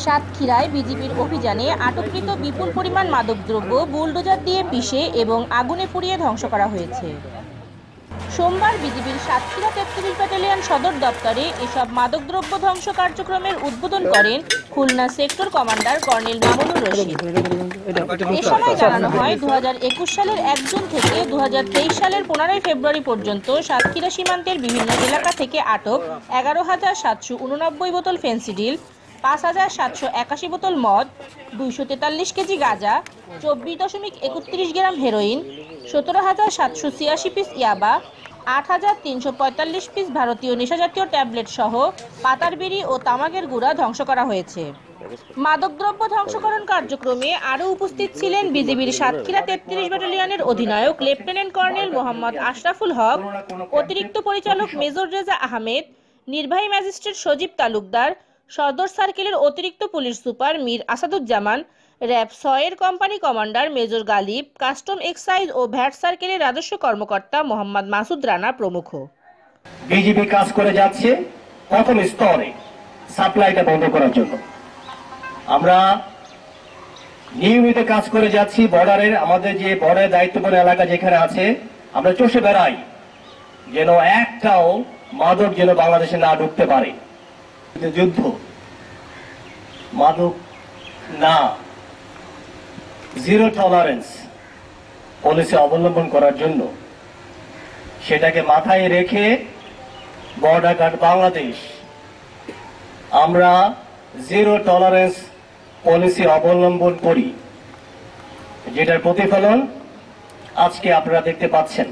সাতক্ষীরায় বিজিবির অভিযানে আটককৃত বিপুল পরিমাণ মাদকদ্রব্য বুলডোজার দিয়ে পিষে এবং আগুনে পুড়িয়ে ধ্বংস করা হয়েছে। সোমবার বিজিবির সাতক্ষীরা ৩৩ ব্যাটালিয়ন সদর দপ্তরে এসব মাদকদ্রব্য ধ্বংস কার্যক্রমের উদ্বোধন করেন Khulna sector commander colonel Mamunur Rashid. এ সময় জানানো হয় ২০২১ সালের ১ জুন থেকে ২০২৩ সালের ১৫ ফেব্রুয়ারি পর্যন্ত সাতক্ষীরা সীমান্তের বিভিন্ন এলাকা থেকে আটক ১১,৭৮৯ বোতল ফেন্সিডিল, ৫,৭৮১ বোতল মদ, ২৪৩ কেজি গাঁজা, ২৪.৩১ গ্রাম হেরোইন, ১৭,৭৮৬ পিস ইয়াবা, ৮,৩৪৫ পিস ভারতীয় নেশাজাতীয় ট্যাবলেট সহ পাতার বিড়ি ও তামাকের গুঁড়া ধ্বংস করা হয়েছে। মাদকদ্রব্য ধ্বংসকরণ কার্যক্রমে আরও উপস্থিত ছিলেন বিজিবির সাতক্ষীরা ৩৩ ব্যাটালিয়নের অধিনায়ক লেফটেন্যান্ট কর্নেল মোহাম্মদ আশরাফুল হক, অতিরিক্ত পরিচালক মেজর রেজা আহমেদ, নির্বাহী ম্যাজিস্ট্রেট সজীব তালুকদার, সদর সার্কেলের অতিরিক্ত police super Mir Asaduzzaman, RAB ৬ এর company commander major Galib, custom excise ও ভ্যাট সার্কেলের রাজস্ব কর্মকর্তা মোহাম্মদ মাসুদ রানা প্রমুখ। বিজিবি কাজ করে যাচ্ছে প্রথম স্তরে সাপ্লাইটা বন্ধ করার জন্য। আমরা নিয়মিত কাজ করে যাচ্ছি বর্ডারের, আমাদের যে বর্ডারের দায়িত্বপূর্ণ এলাকা যেখানে আছে আমরা চষে বেড়াই যেন একটাও মাদক যেন বাংলাদেশে না ঢুকতে পারে। যুদ্ধ মাদক না, জিরো টলারেন্স পলিসি অবলম্বন করার জন্য সেটাকে মাথায় রেখে বর্ডার গার্ড বাংলাদেশ আমরা জিরো টলারেন্স পলিসি অবলম্বন করি, যেটার প্রতিফলন আজকে আপনারা দেখতে পাচ্ছেন।